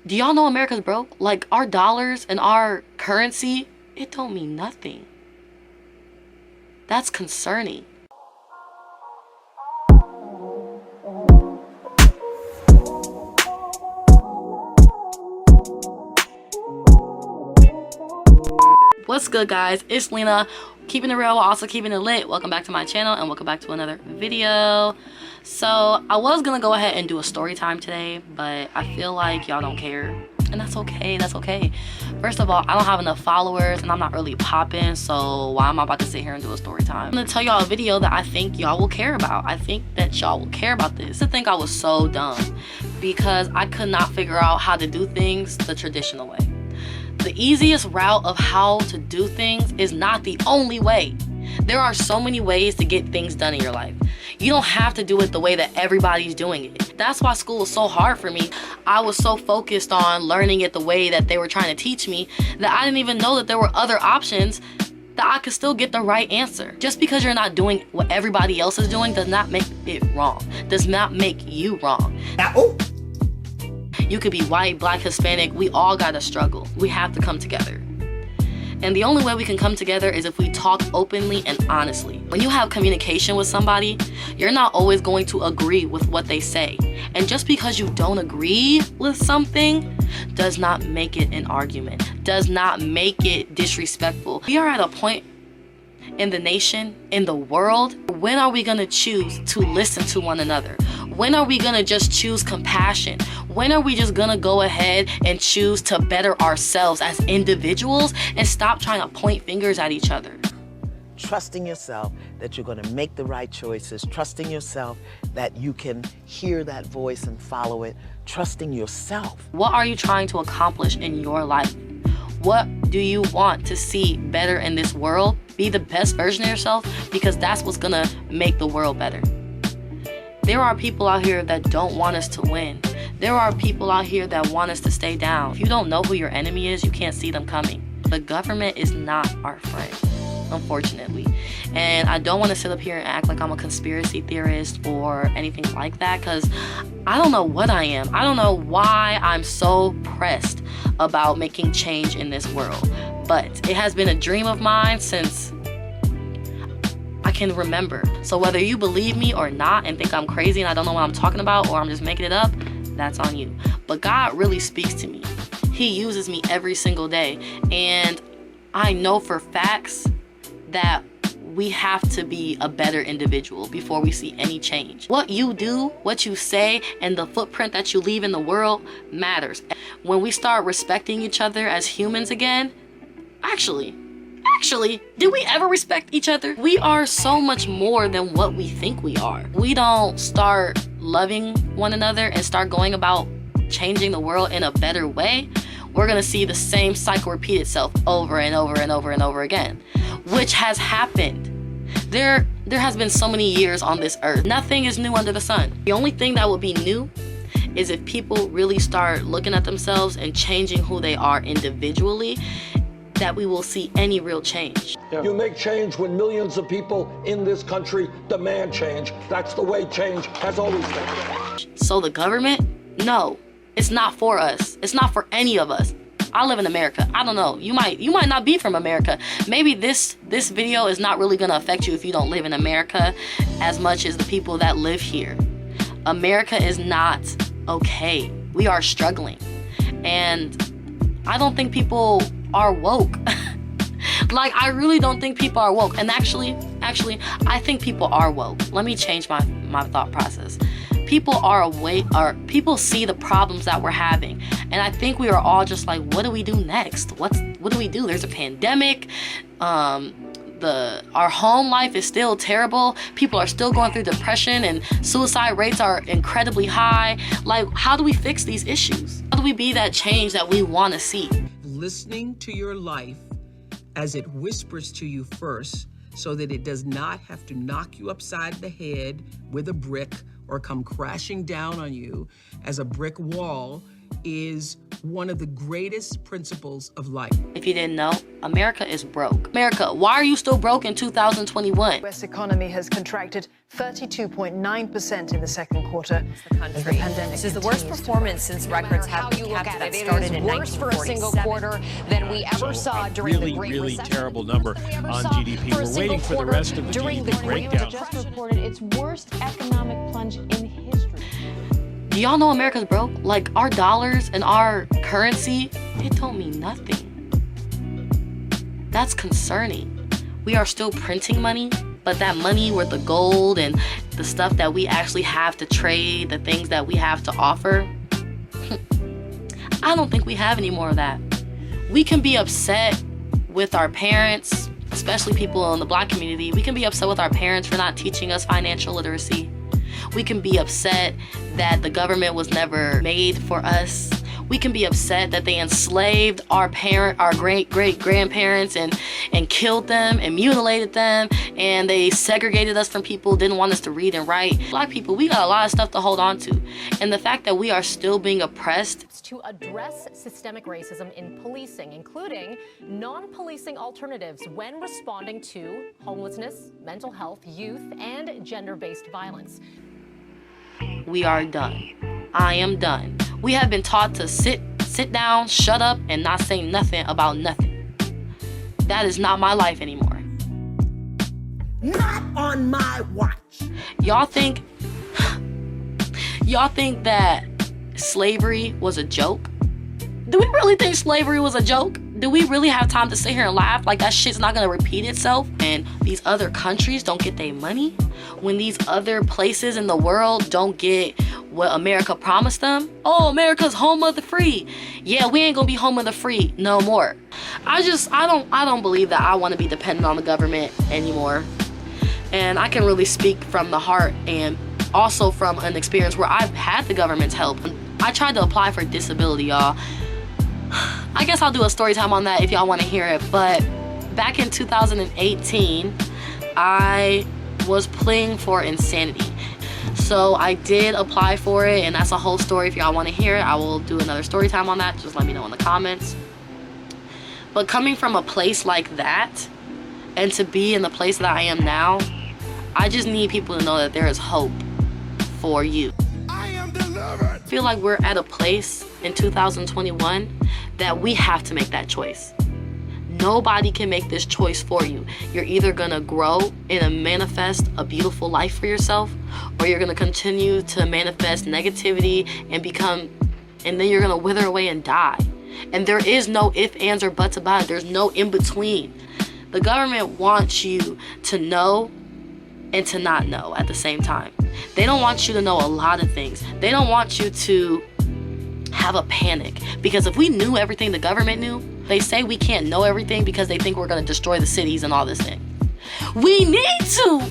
Do y'all know America's broke? Like, our dollars and our currency, it don't mean nothing. That's concerning. What's good, guys? It's Lena, keeping it real while also keeping it lit. Welcome back to my channel and welcome back to another video. So I was gonna go ahead and do a story time today, but I feel like y'all don't care, and that's okay. That's okay. First of all, I don't have enough followers and I'm not really popping, so why am I about to sit here and do a story time? I'm gonna tell y'all a video that I think y'all will care about. I think that y'all will care about this. I think I was so dumb because I could not figure out how to do things the traditional way. The easiest route of how to do things is not the only way. There are so many ways to get things done in your life. You don't have to do it the way that everybody's doing it. That's why school was so hard for me. I was so focused on learning it the way that they were trying to teach me that I didn't even know that there were other options that I could still get the right answer. Just because you're not doing what everybody else is doing does not make it wrong. Does not make you wrong. You could be white, black, Hispanic. We all gotta struggle. We have to come together. And the only way we can come together is if we talk openly and honestly. When you have communication with somebody, you're not always going to agree with what they say. And just because you don't agree with something does not make it an argument, does not make it disrespectful. We are at a point in the nation, in the world, when are we gonna choose to listen to one another? When are we gonna just choose compassion? When are we just gonna go ahead and choose to better ourselves as individuals and stop trying to point fingers at each other? Trusting yourself that you're gonna make the right choices, trusting yourself that you can hear that voice and follow it, trusting yourself. What are you trying to accomplish in your life? What do you want to see better in this world? Be the best version of yourself, because that's what's gonna make the world better. There are people out here that don't want us to win. There are people out here that want us to stay down. If you don't know who your enemy is, you can't see them coming. The government is not our friend, unfortunately. And I don't want to sit up here and act like I'm a conspiracy theorist or anything like that, because I don't know what I am. I don't know why I'm so pressed about making change in this world. But it has been a dream of mine since I can remember. So whether you believe me or not and think I'm crazy and I don't know what I'm talking about, or I'm just making it up, that's on you. But God really speaks to me. He uses me every single day. And I know for facts that we have to be a better individual before we see any change. What you do, what you say, and the footprint that you leave in the world matters. When we start respecting each other as humans again, actually, did we ever respect each other? We are so much more than what we think we are. We don't start loving one another and start going about changing the world in a better way, we're gonna see the same cycle repeat itself over and over and over and over again, which has happened. There has been so many years on this earth. Nothing is new under the sun. The only thing that will be new is if people really start looking at themselves and changing who they are individually, that we will see any real change. You make change when millions of people in this country demand change. That's the way change has always been. So the government? No, it's not for us. It's not for any of us. I live in America. I don't know. You might not be from America. Maybe this video is not really gonna affect you if you don't live in America as much as the people that live here. America is not okay. We are struggling. And I don't think people are woke. Like, I really don't think people are woke. And actually, I think people are woke. Let me change my thought process. People are awake, or people see the problems that we're having. And I think we are all just like, what do we do next? What do we do? There's a pandemic. Our home life is still terrible. People are still going through depression, and suicide rates are incredibly high. Like, how do we fix these issues? How do we be that change that we want to see? Listening to your life as it whispers to you first, so that it does not have to knock you upside the head with a brick or come crashing down on you as a brick wall, is one of the greatest principles of life. If you didn't know, America is broke. America, why are you still broke in 2021? The US economy has contracted 32.9% in the second quarter. The country. This is the worst performance since records have been kept that started in 1947. It is worse for a single quarter than we ever saw during the Great really Recession. terrible number on GDP. We're waiting for the rest of the GDP breakdown. Just reported its worst economic plunge in history. Do y'all know America's broke? Like, our dollars and our currency, it don't mean nothing. That's concerning. We are still printing money, but that money worth the gold and the stuff that we actually have to trade, the things that we have to offer, I don't think we have any more of that. We can be upset with our parents, especially people in the Black community. We can be upset with our parents for not teaching us financial literacy. We can be upset that the government was never made for us. We can be upset that they enslaved our great-great-grandparents and killed them and mutilated them, and they segregated us from people who didn't want us to read and write. Black people, we got a lot of stuff to hold on to. And the fact that we are still being oppressed. To address systemic racism in policing, including non-policing alternatives when responding to homelessness, mental health, youth, and gender-based violence. We are done. I am done. We have been taught to sit down, shut up, and not say nothing about nothing. That is not my life anymore. Not on my watch. Y'all think that slavery was a joke? Do we really think slavery was a joke? Do we really have time to sit here and laugh like that shit's not gonna repeat itself? And these other countries don't get their money? When these other places in the world don't get what America promised them? Oh, America's home of the free. Yeah, we ain't gonna be home of the free no more. I don't believe that I wanna be dependent on the government anymore. And I can really speak from the heart and also from an experience where I've had the government's help. I tried to apply for disability, y'all. I guess I'll do a story time on that if y'all want to hear it. But back in 2018, I was pleading for insanity. So I did apply for it, and that's a whole story. If y'all want to hear it, I will do another story time on that. Just let me know in the comments. But coming from a place like that, and to be in the place that I am now, I just need people to know that there is hope for you. I am delivered. I feel like we're at a place in 2021 that we have to make that choice. Nobody can make this choice for you. You're either gonna grow and manifest a beautiful life for yourself, or you're gonna continue to manifest negativity and then you're gonna wither away and die. And there is no ifs, ands, or buts about it. There's no in between. The government wants you to know and to not know at the same time. They don't want you to know a lot of things. They don't want you to have a panic, because if we knew everything the government knew, they say we can't know everything because they think we're going to destroy the cities and all this thing. We need to.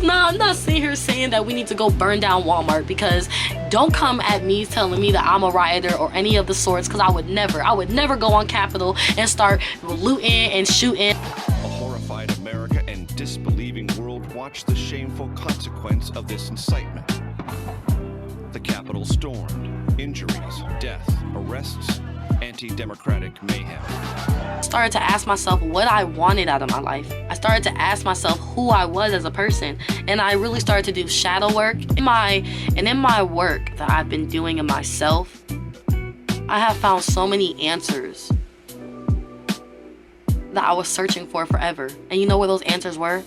I'm not sitting here saying that we need to go burn down Walmart, because don't come at me telling me that I'm a rioter or any of the sorts, because I would never go on Capitol and start looting and shooting. A horrified America and disbelieving world watch the shameful consequence of this incitement. The Capitol stormed, injuries, death, arrests, anti-democratic mayhem. I started to ask myself what I wanted out of my life. I started to ask myself who I was as a person, and I really started to do shadow work. In my work that I've been doing in myself, I have found so many answers that I was searching for forever. And you know where those answers were?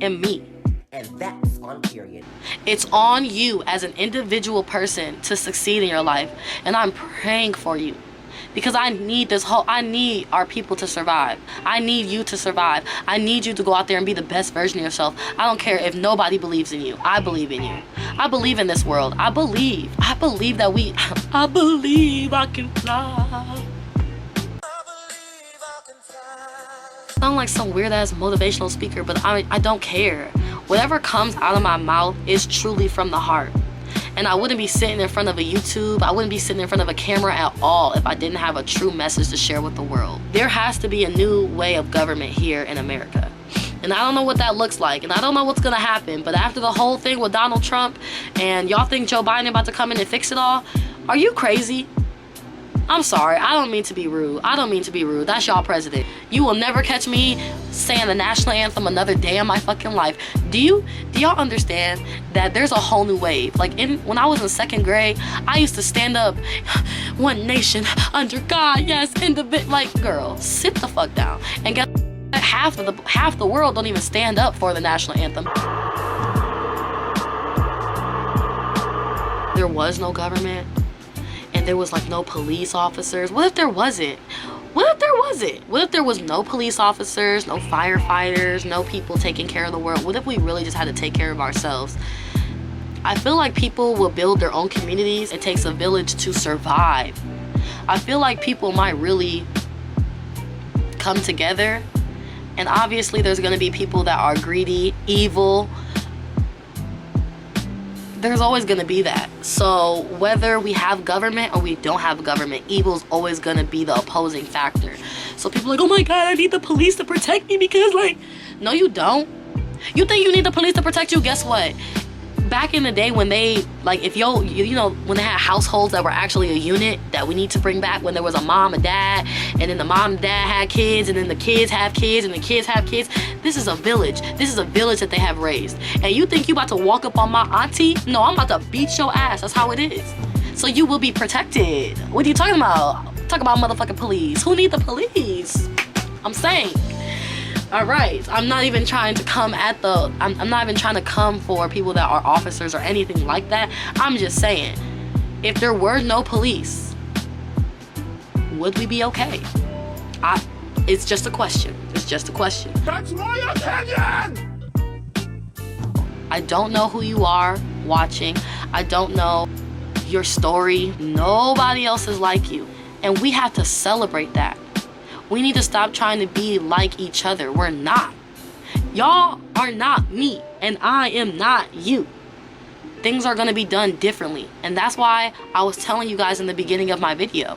In me. And that's on period. It's on you as an individual person to succeed in your life. And I'm praying for you, because I need our people to survive. I need you to survive. I need you to go out there and be the best version of yourself. I don't care if nobody believes in you. I believe in you. I believe in this world. I believe that I believe I can fly. I sound like some weird ass motivational speaker, but I don't care. Whatever comes out of my mouth is truly from the heart. And I wouldn't be sitting in front of a YouTube, I wouldn't be sitting in front of a camera at all if I didn't have a true message to share with the world. There has to be a new way of government here in America. And I don't know what that looks like, and I don't know what's gonna happen, but after the whole thing with Donald Trump, and y'all think Joe Biden about to come in and fix it all, are you crazy? I'm sorry, I don't mean to be rude. I don't mean to be rude. That's y'all president. You will never catch me saying the national anthem another day in my fucking life. Do y'all understand that there's a whole new wave? Like when I was in 2nd grade, I used to stand up, one nation under God, yes, like, girl, sit the fuck down. And get half the world don't even stand up for the national anthem. There was no government, and there was like no police officers. What if there wasn't? What if there wasn't? What if there was no police officers, no firefighters, no people taking care of the world? What if we really just had to take care of ourselves? I feel like people will build their own communities. It takes a village to survive. I feel like people might really come together, and obviously there's gonna be people that are greedy, evil. There's always gonna be that. So whether we have government or we don't have government, evil's always gonna be the opposing factor. So people are like, oh my God, I need the police to protect me because, like, no you don't. You think you need the police to protect you? Guess what? Back in the day when they, like, if you know, when they had households that were actually a unit that we need to bring back, when there was a mom and dad, and then the mom and dad had kids, and then the kids have kids, and the kids have kids. This is a village. This is a village that they have raised. And you think you about to walk up on my auntie? No, I'm about to beat your ass. That's how it is. So you will be protected. What are you talking about? Talk about motherfucking police. Who need the police? I'm saying. All right, I'm not even trying to come I'm not even trying to come for people that are officers or anything like that. I'm just saying, if there were no police, would we be okay? It's just a question. It's just a question. That's my opinion! I don't know who you are watching. I don't know your story. Nobody else is like you. And we have to celebrate that. We need to stop trying to be like each other. We're not. Y'all are not me, and I am not you. Things are gonna be done differently. And that's why I was telling you guys in the beginning of my video.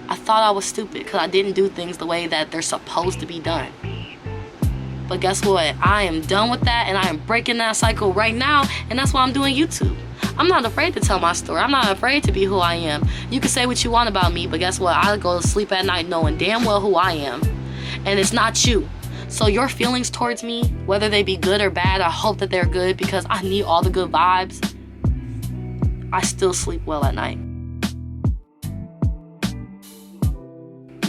I thought I was stupid because I didn't do things the way that they're supposed to be done. But guess what? I am done with that, and I am breaking that cycle right now, and that's why I'm doing YouTube. I'm not afraid to tell my story. I'm not afraid to be who I am. You can say what you want about me, but guess what? I go to sleep at night knowing damn well who I am. And it's not you. So your feelings towards me, whether they be good or bad, I hope that they're good because I need all the good vibes. I still sleep well at night,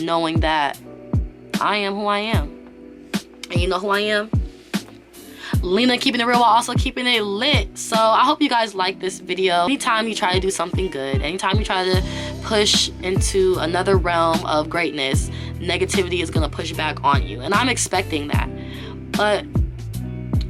knowing that I am who I am. And you know who I am? Lena, keeping it real while also keeping it lit. So I hope you guys like this video. Anytime you try to do something good, anytime you try to push into another realm of greatness, negativity is gonna push back on you. And I'm expecting that. But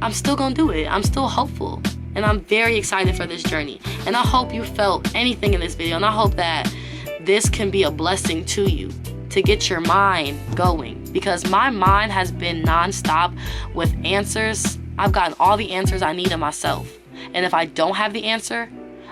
I'm still gonna do it. I'm still hopeful. And I'm very excited for this journey. And I hope you felt anything in this video. And I hope that this can be a blessing to you to get your mind going. Because my mind has been nonstop with answers. I've gotten all the answers I need in myself. And if I don't have the answer,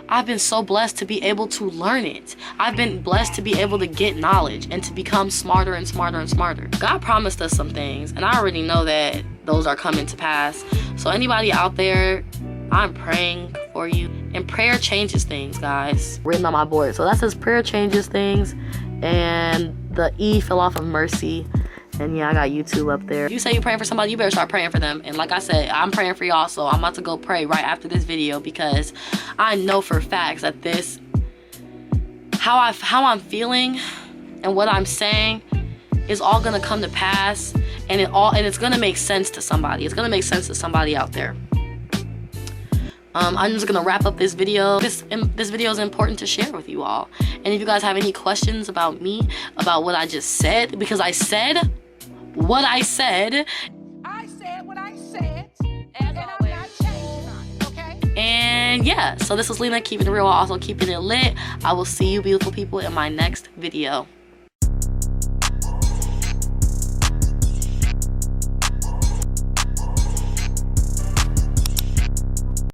I've been so blessed to be able to learn it. I've been blessed to be able to get knowledge and to become smarter and smarter and smarter. God promised us some things, and I already know that those are coming to pass. So anybody out there, I'm praying for you. And prayer changes things, guys. Written on my board. So that says prayer changes things. And the E fell off of mercy. And yeah, I got YouTube up there. If you say you're praying for somebody, you better start praying for them. And like I said, I'm praying for y'all, so I'm about to go pray right after this video because I know for facts that this, how I'm feeling and what I'm saying is all gonna come to pass, and it's gonna make sense to somebody. It's gonna make sense to somebody out there. I'm just gonna wrap up this video. This video is important to share with you all. And if you guys have any questions about me, about what I just said, because I said what I said. I said what I said, and I'm not changing on it, okay? And yeah, so this is Lena, keeping it real while also keeping it lit. I will see you beautiful people in my next video.